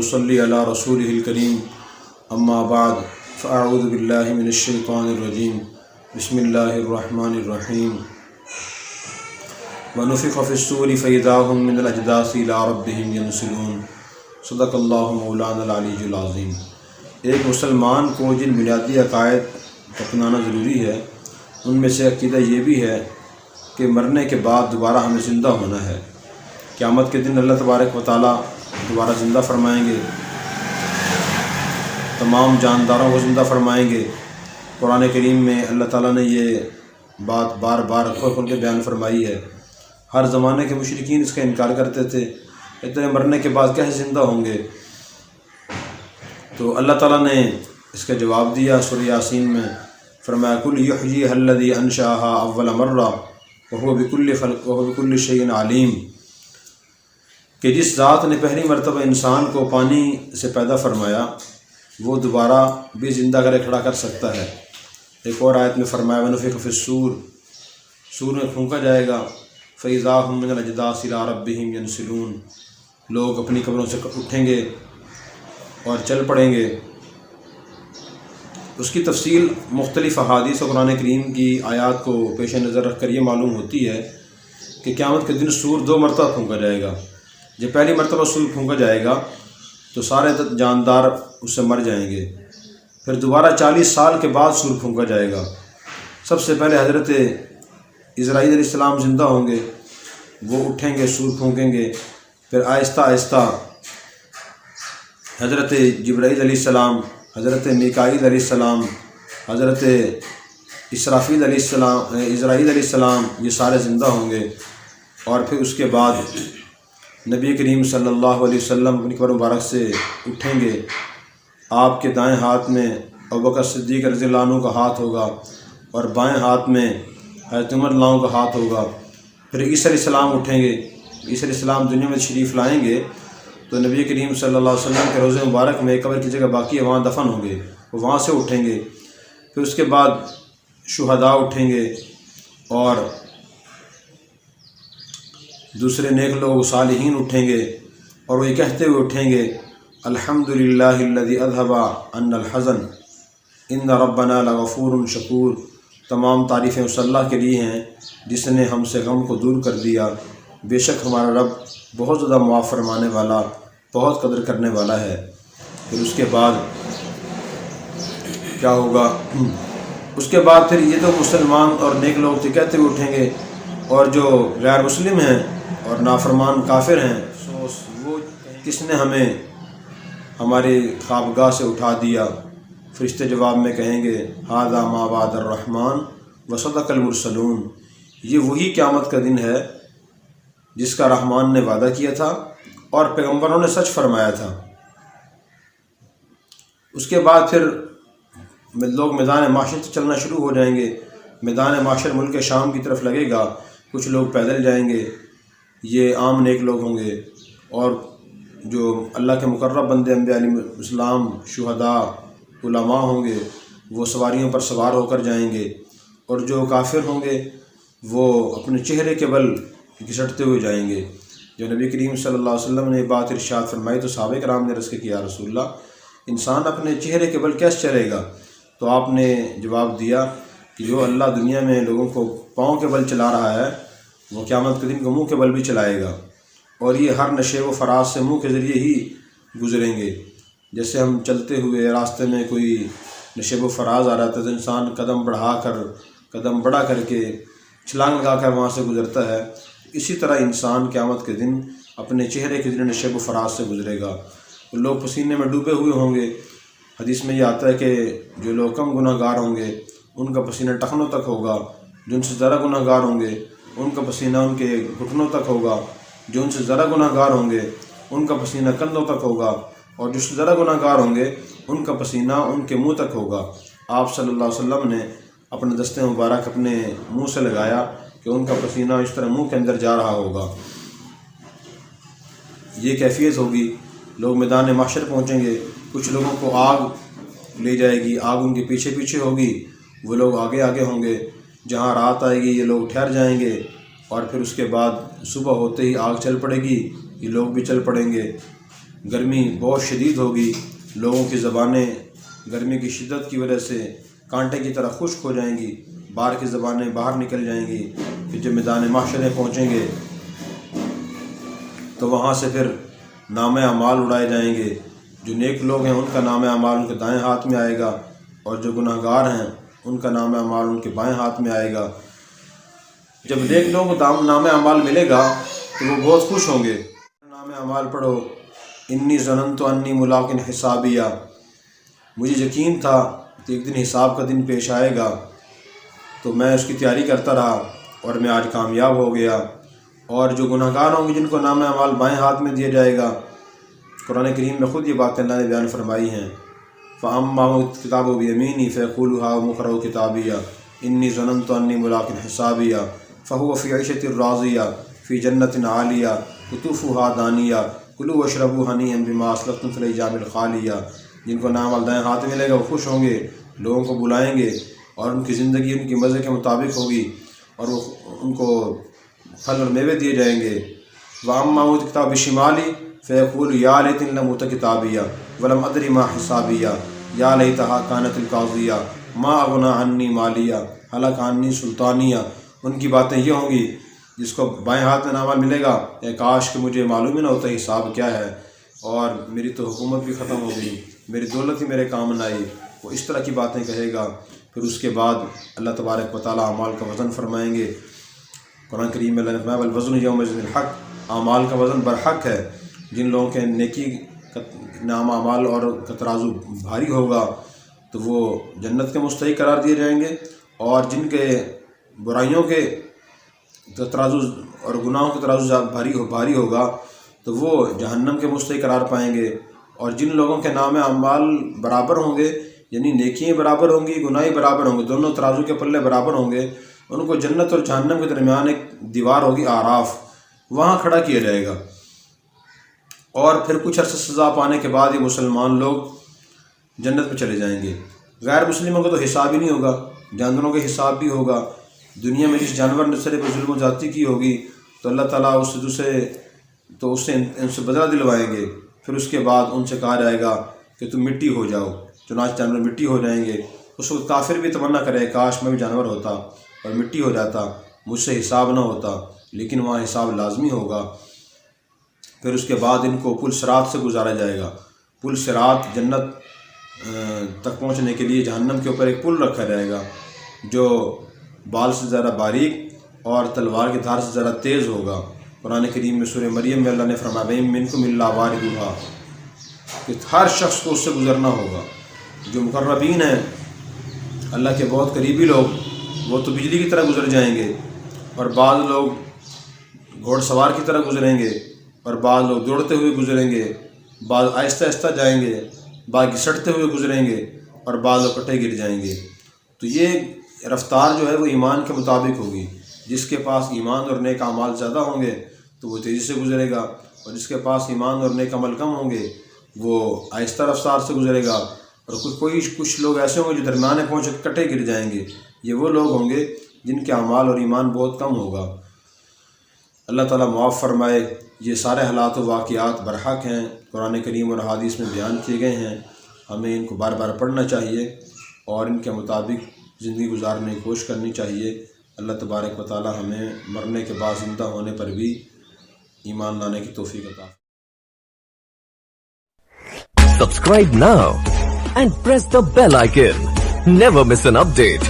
नुसल्ली अला रसूलिहिल करीम अम्मा बाद फ़अऊज़ु बिल्लाहि मिनश शैतानिर रजीम बिस्मिल्लाहिर रहमानिर रहीम व नुफ़िख़ फ़िस्सूरि फ़इज़ा हुम मिनल अजदासी इला रब्बिहिम यंसिलून। सदक़ल्लाहु मौलाना अल-अलीयुल अज़ीम। एक मुसलमान को जिन बुनियादी अक़ायद को अपनाना ज़रूरी है, उनमें से अक़ीदा ये भी है कि मरने के बाद दोबारा हमें ज़िंदा होना है। क़यामत के दिन अल्लाह तबारक व तआला दोबारा ज़िंदा फरमाएँगे, तमाम जानदारों को ज़िंदा फरमाएँगे। कुरान करीम में अल्लाह ताला ने ये बात बार बार खोल खोल के बयान फरमाई है। हर ज़माने के मुशरिकीन इसका इनकार करते थे, इतने मरने के बाद कैसे ज़िंदा होंगे। तो अल्लाह ताला ने इसका जवाब दिया सूरह यासीन में, फरमाया कुल युहयीहा अल्लज़ी अंशअहा अव्वल मर्रा व हुवा बिकुल्लि शैइन अलीम, कि जिस ज़ात ने पहली मरतबा इंसान को पानी से पैदा फरमाया वो दोबारा भी ज़िंदा करे खड़ा कर सकता है। एक और आयत में फरमाया व नुफ़िख़ फ़िस्सूर, सूर में फूंका जाएगा, फ़इज़ा हुम मिनल अजदासी इला रब्बिहिम यंसिलून, लोग अपनी कब्रों से उठेंगे और चल पड़ेंगे। उसकी तफसील मुख्तलिफ़ अहादीस और कुरान करीम की आयत को पेश नज़र रख कर ये मालूम होती है कि क़यामत के दिन सूर 2 मरतबा फूंका जाएगा। जब पहली मरतबा सूर फूंका जाएगा तो सारे जानदार उससे मर जाएंगे। फिर दोबारा 40 साल के बाद सूर फूंका जाएगा। सबसे पहले हज़रत इज़राईल अलैहिस्सलाम ज़िंदा होंगे, वो उठेंगे, सूर फूंकेंगे। फिर आहिस्ता आहिस्ता हज़रत जिब्राईल अलैहिस्सलाम, हज़रत मीकाईल अलैहिस्सलाम, हज़रत इसराफ़ील अलैहिस्सलाम, इज़राईल अलैहिस्सलाम, ये सारे ज़िंदा होंगे। और फिर उसके बाद नबी करीम सल्लल्लाहु अलैहि वसल्लम अपनी कब्र मुबारक से उठेंगे। आपके दाएं हाथ में अबू बकर सिद्दीक़ रज़ियल्लाहु अन्हु का हाथ होगा और बाएं हाथ में हज़रत उमर रज़ियल्लाहु अन्हु का हाथ होगा। फिर ईसा अलैहिस्सलाम उठेंगे। ईसा अलैहिस्सलाम दुनिया में शरीफ लाएंगे तो नबी करीम सल्लल्लाहु अलैहि वसल्लम के रोज़े मुबारक में कब्र की जगह बाकी है, वहाँ दफन होंगे, वो वहाँ से उठेंगे। फिर उसके बाद शुहदा उठेंगे और दूसरे नेक लोग सालिहीन उठेंगे और वो ये कहते हुए उठेंगे, अल्हम्दुलिल्लाहिल्लज़ी अज़हबा अन्नल हज़न इन्न रब्बना लगफ़ूरुन शकूर। तमाम तारीफ़ें उस अल्लाह के लिए हैं जिसने हमसे गम को दूर कर दिया। बेशक हमारा रब बहुत ज़्यादा मुआफ़ फरमाने वाला, बहुत कदर करने वाला है। फिर उसके बाद क्या होगा? उसके बाद फिर ये तो मुसलमान और नेक लोग तो कहते हुए उठेंगे, और जो गैर मुस्लिम हैं और नाफरमान काफिर हैं, सो वो किसने हमें हमारे ख्वाबगाह से उठा दिया। फरिश्ते जवाब में कहेंगे, हादा मा वादर रहमान व सदक़ल मुरसलून, ये वही क़यामत का दिन है जिसका रहमान ने वादा किया था और पैगम्बरों ने सच फरमाया था। उसके बाद फिर लोग मैदान माशर से चलना शुरू हो जाएंगे। मैदान माशर मुल्क शाम की तरफ लगेगा, कुछ लोग पैदल जाएंगे, ये आम नेक लोग होंगे, और जो अल्लाह के मुकर्रब बंदे अंबिया अलैहिस्सलाम, शुहदा, उलमा होंगे, वो सवारियों पर सवार होकर जाएंगे। और जो काफिर होंगे वो अपने चेहरे के बल घिसटते हुए जाएंगे। जो नबी करीम सल्लल्लाहु अलैहि वसल्लम ने बात इरशाद फरमाई तो सहाबा कराम ने अर्ज़ किया, रसूलल्लाह, इंसान अपने चेहरे के बल कैसे चलेगा? तो आपने जवाब दिया कि जो अल्लाह दुनिया में लोगों को पाँव के बल चला रहा है, वो क़यामत के दिन को मुँह के बल भी चलाएगा। और ये हर नशे व फराज से मुँह के ज़रिए ही गुज़रेंगे। जैसे हम चलते हुए रास्ते में कोई नशे व फराज आ रहा था तो इंसान कदम बढ़ा करके छलांग लगा कर वहाँ से गुज़रता है। इसी तरह इंसान क़यामत के दिन अपने चेहरे के ज़रिए नशे व फराज से गुज़रेगा। तो लोग पसीने में डूबे हुए होंगे। हदीस में ये आता है कि जो लोग कम गुनाहगार होंगे उनका पसीना टखनों तक होगा, जो उनसे ज़रा गुनाहगार होंगे उनका पसीना उनके घुटनों तक होगा, जो उनसे ज़रा गुनाहगार होंगे उनका पसीना कंधों तक होगा, और जो ज़रा गुनाहगार होंगे उनका पसीना उनके मुंह तक होगा। आप सल्लल्लाहु अलैहि वसल्लम ने अपने दस्ते मुबारक अपने मुंह से लगाया कि उनका पसीना इस तरह मुंह के अंदर जा रहा होगा। ये कैफियत होगी। लोग मैदान माशर पहुँचेंगे, कुछ लोगों को आग ले जाएगी, आग उनके पीछे पीछे होगी, वो लोग आगे आगे होंगे। जहाँ रात आएगी ये लोग ठहर जाएंगे, और फिर उसके बाद सुबह होते ही आग चल पड़ेगी, ये लोग भी चल पड़ेंगे। گرمی بہت شدید ہوگی، لوگوں کی زبانیں گرمی کی شدت کی وجہ سے کانٹے کی طرح خشک ہو جائیں گی، باہر کی زبانیں باہر نکل جائیں گی۔ پھر جب میدان محشر میں پہنچیں گے تو وہاں سے پھر نام اعمال اڑائے جائیں گے۔ جو نیک لوگ ہیں ان کا نام اعمال ان کے دائیں ہاتھ میں آئے گا، اور جو گناہ گار ہیں ان کا نام اعمال ان کے بائیں ہاتھ میں آئے گا۔ جب نیک لوگوں کو نام اعمال ملے گا تو وہ بہت خوش ہوں گے۔ نام اعمال پڑھو، انی ظننت انی ملاق حسابیہ، مجھے یقین تھا کہ ایک دن حساب کا دن پیش آئے گا، تو میں اس کی تیاری کرتا رہا اور میں آج کامیاب ہو گیا۔ اور جو گناہ گار ہوں گے جن کو نام اعمال بائیں ہاتھ میں دیا جائے گا، قرآن کریم میں خود یہ باتیں اللہ نے بیان فرمائی ہیں۔ فَأَمَّا كِتَابُ بِيَمِينِهِ فَيَقُولُ هَاؤْمُ اقْرَءُوا كِتَابِيَه إِنِّي ظَنَنتُ أَنِّي مُلَاقٍ حِسَابِيَه فَهُوَ فِي عِيشَةٍ رَاضِيَةٍ فِي جَنَّةٍ عَالِيَةٍ قُطُوفُهَا دَانِيَةٌ كُلُوا وَاشْرَبُوا هَنِيئًا بِمَا أَسْلَفْتُمْ فِي الْأَيَّامِ الْخَالِيَةِ۔ جن کو نام دائیں ہاتھ ملے گا وہ خوش ہوں گے، لوگوں کو بلائیں گے اور ان کی زندگی ان کی مزے کے مطابق ہوگی، اور وہ ان کو پھل اور میوے دیے جائیں گے۔ وَأَمَّا أُوتِيَ الْكِتَابَ بِشِمَالِهِ فَيَقُولُ يَا لَيْتَنِي لَمْ أُوتَ كِتَابِيَهْ وَلَمْ أَدْرِ مَا حِسَابِيَهْ يَا لَيْتَهَا كَانَتِ الْقَاضِيَةَ مَا أَغْنَىٰ عَنِّي مَالِيَهْ هَلَكَ عَنِّي سُلْطَانِيَهْ۔ ان کی باتیں یہ ہوں گی جس کو بائیں ہاتھ میں نامہ ملے گا کہ کاش کہ مجھے معلوم ہی نہ ہوتا حساب کیا ہے، اور میری تو حکومت بھی ختم ہو گئی، میری دولت ہی میرے کام نہ آئی، وہ اس طرح کی باتیں کہے گا۔ پھر اس کے بعد اللہ تبارک و تعالیٰ اعمال کا وزن فرمائیں گے۔ قرآن کریم میں اللہ نے فرمایا والوزن یومئذ الحق، اعمال کا وزن برحق ہے۔ جن لوگوں کے نیکی نام اعمال اور کا ترازو بھاری ہوگا تو وہ جنت کے مستحق قرار دیے جائیں گے، اور جن کے برائیوں کے ترازو اور گناہوں کے ترازو بھاری ہوگا تو وہ جہنم کے مستحق قرار پائیں گے۔ اور جن لوگوں کے نام اعمال برابر ہوں گے، یعنی نیکیاں برابر ہوں گی، گناہ برابر ہوں گے، دونوں ترازو کے پلے برابر ہوں گے، ان کو جنت اور جہنم کے درمیان ایک دیوار ہوگی اعراف، وہاں کھڑا کیا جائے گا۔ اور پھر کچھ عرصہ سزا پانے کے بعد یہ مسلمان لوگ جنت میں چلے جائیں گے۔ غیر مسلموں کو تو حساب ہی نہیں ہوگا، جانوروں کے حساب بھی ہوگا۔ دنیا میں جس جانور نے سرے پہ ظلم و زیادتی کی ہوگی تو اللہ تعالیٰ اس سے ان سے بدلہ دلوائیں گے۔ پھر اس کے بعد ان سے کہا جائے گا کہ تم مٹی ہو جاؤ، چنانچہ جانور مٹی ہو جائیں گے۔ اس وقت کافر بھی تمنا کرے کاش میں بھی جانور ہوتا اور مٹی ہو جاتا، مجھ سے حساب نہ ہوتا، لیکن وہاں حساب لازمی ہوگا۔ پھر اس کے بعد ان کو پل صراط سے گزارا جائے گا۔ پل صراط جنت تک پہنچنے کے لیے جہنم کے اوپر ایک پل رکھا جائے گا جو بال سے زیادہ باریک اور تلوار کی دھار سے زیادہ تیز ہوگا۔ قرآن کریم میں سورہ مریم میں اللہ نے فرمایا وَإِن مِّنكُمْ إِلَّا وَارِدُهَا، کہ ہر شخص کو اس سے گزرنا ہوگا۔ جو مقربین ہیں، اللہ کے بہت قریبی لوگ، وہ تو بجلی کی طرح گزر جائیں گے، اور بعض لوگ گھوڑ سوار کی طرح گزریں گے، اور بعض لوگ دوڑتے ہوئے گزریں گے، بعض آہستہ آہستہ جائیں گے، بعض گھسٹتے ہوئے گزریں گے، اور بعض لوگ کٹے گر جائیں گے۔ تو یہ رفتار جو ہے وہ ایمان کے مطابق ہوگی۔ جس کے پاس ایمان اور نیک اعمال زیادہ ہوں گے تو وہ تیزی سے گزرے گا، اور جس کے پاس ایمان اور نیک عمل کم ہوں گے وہ آہستہ رفتار سے گزرے گا، اور کچھ لوگ ایسے ہوں گے جو درمیانے پہنچ کے کٹے گر جائیں گے۔ یہ وہ لوگ ہوں گے جن کے اعمال اور ایمان بہت کم ہوگا۔ اللہ تعالیٰ معاف فرمائے۔ یہ سارے حالات و واقعات برحق ہیں، قرآن کریم اور حدیث میں بیان کیے گئے ہیں۔ ہمیں ان کو بار بار پڑھنا چاہیے اور ان کے مطابق زندگی گزارنے کی کوشش کرنی چاہیے۔ اللہ تبارک و تعالیٰ ہمیں مرنے کے بعد زندہ ہونے پر بھی ایمان لانے کی توفیق عطا فرمائے۔ Subscribe now and press the bell icon. Never miss an update.